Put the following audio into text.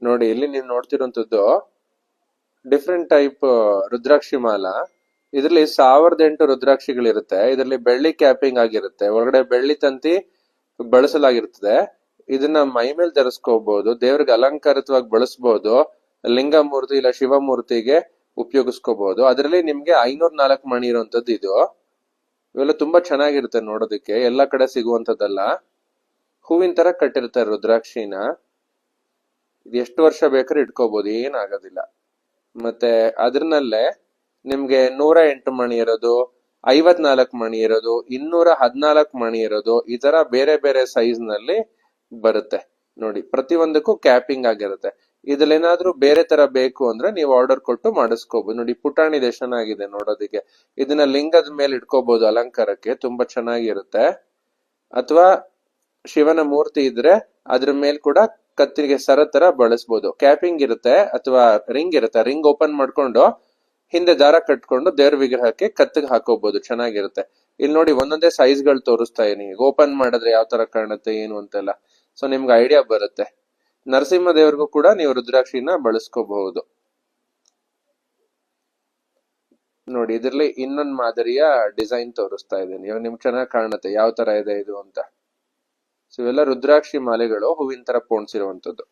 ನೋಡಿ ಇಲ್ಲಿ ನೀವು ನೋಡ್ತಿರುವಂತದ್ದು ಡಿಫ್ರೆಂಟ್ ಟೈಪ್ ರುದ್ರಾಕ್ಷಿ ಮಾಲ. ಇದರಲ್ಲಿ 1008 ರುದ್ರಾಕ್ಷಿಗಳಿರುತ್ತೆ. ಇದರಲ್ಲಿ ಬೆಳ್ಳಿ ಕ್ಯಾಪಿಂಗ್ ಆಗಿರುತ್ತೆ, ಒಳಗಡೆ ಬೆಳ್ಳಿ ತಂತಿ ಬಳಸಲಾಗಿರ್ತದೆ. ಇದನ್ನ ಮೈ ಮೇಲೆ ಧರಿಸ್ಕೋಬಹುದು, ದೇವ್ರಿಗೆ ಅಲಂಕಾರಿತವಾಗಿ ಬಳಸಬಹುದು, ಲಿಂಗ ಮೂರ್ತಿ ಇಲ್ಲ ಶಿವಮೂರ್ತಿಗೆ ಉಪಯೋಗಿಸ್ಕೋಬಹುದು. ಅದರಲ್ಲಿ ನಿಮ್ಗೆ 504 ಮಣಿ ಇರುವಂತದ್ದು ಇದು. ಇವೆಲ್ಲ ತುಂಬಾ ಚೆನ್ನಾಗಿರುತ್ತೆ ನೋಡೋದಕ್ಕೆ, ಎಲ್ಲಾ ಕಡೆ ಸಿಗುವಂತದ್ದಲ್ಲ. ಹೂವಿನ ತರ ಕಟ್ಟಿರ್ತಾರೆ ರುದ್ರಾಕ್ಷಿನ. ಇದು ಎಷ್ಟು ವರ್ಷ ಬೇಕಾದ್ರೂ ಇಟ್ಕೋಬಹುದು, ಏನಾಗೋದಿಲ್ಲ. ಮತ್ತೆ ಅದ್ರನಲ್ಲೇ ನಿಮ್ಗೆ 108 ಮಣಿ ಇರೋದು, 54 ಮಣಿ ಇರೋದು, 214 ಮಣಿ ಇರೋದು, ಈ ತರ ಬೇರೆ ಬೇರೆ ಸೈಜ್ ನಲ್ಲಿ ಬರುತ್ತೆ. ನೋಡಿ ಪ್ರತಿಯೊಂದಕ್ಕೂ ಕ್ಯಾಪಿಂಗ್ ಆಗಿರುತ್ತೆ. ಇದ್ರಲ್ಲಿ ಏನಾದ್ರೂ ಬೇರೆ ತರ ಬೇಕು ಅಂದ್ರೆ ನೀವು ಆರ್ಡರ್ ಕೊಟ್ಟು ಮಾಡಿಸ್ಕೋಬಹುದು. ನೋಡಿ ಪುಟಾಣಿ ಇದೆ, ಚೆನ್ನಾಗಿದೆ ನೋಡೋದಕ್ಕೆ. ಇದನ್ನ ಲಿಂಗದ ಮೇಲೆ ಇಟ್ಕೋಬಹುದು ಅಲಂಕಾರಕ್ಕೆ, ತುಂಬಾ ಚೆನ್ನಾಗಿರುತ್ತೆ. ಅಥವಾ ಶಿವನ ಮೂರ್ತಿ ಇದ್ರೆ ಅದ್ರ ಮೇಲ್ ಕೂಡ ಕತ್ತಿಗೆ ಸರ ತರ ಬಳಸ್ಬೋದು. ಕ್ಯಾಪಿಂಗ್ ಇರುತ್ತೆ ಅಥವಾ ರಿಂಗ್ ಇರುತ್ತೆ, ರಿಂಗ್ ಓಪನ್ ಮಾಡ್ಕೊಂಡು ಹಿಂದೆ ದಾರ ಕಟ್ಕೊಂಡು ದೇವ್ರ ವಿಗ್ರಹಕ್ಕೆ ಕತ್ತಿಗೆ ಹಾಕೋಬಹುದು, ಚೆನ್ನಾಗಿರುತ್ತೆ. ಇಲ್ಲಿ ನೋಡಿ ಒಂದೊಂದೇ ಸೈಜ್ ಗಳು ತೋರಿಸ್ತಾ ಇದೀನಿ. ಓಪನ್ ಮಾಡಿದ್ರೆ ಯಾವ ತರ ಕಾಣುತ್ತೆ ಏನು ಅಂತೆಲ್ಲ, ಸೊ ನಿಮ್ಗೆ ಐಡಿಯಾ ಬರುತ್ತೆ. ನರಸಿಂಹ ದೇವ್ರಿಗೂ ಕೂಡ ನೀವು ರುದ್ರಾಕ್ಷಿನ ಬಳಸ್ಕೋಬಹುದು. ನೋಡಿ ಇದ್ರಲ್ಲಿ ಇನ್ನೊಂದ್ ಮಾದರಿಯ ಡಿಸೈನ್ ತೋರಿಸ್ತಾ ಇದ್ದೀನಿ, ಇವಾಗ ನಿಮ್ಗೆ ಚೆನ್ನಾಗಿ ಕಾಣುತ್ತೆ ಯಾವ ತರ ಇದೆ ಇದು ಅಂತ. ಸೊ ಇವೆಲ್ಲ ರುದ್ರಾಕ್ಷಿ ಮಾಲೆಗಳು ಹೂವಿನ ತರ ಪೋಣಿಸಿರುವಂತದ್ದು.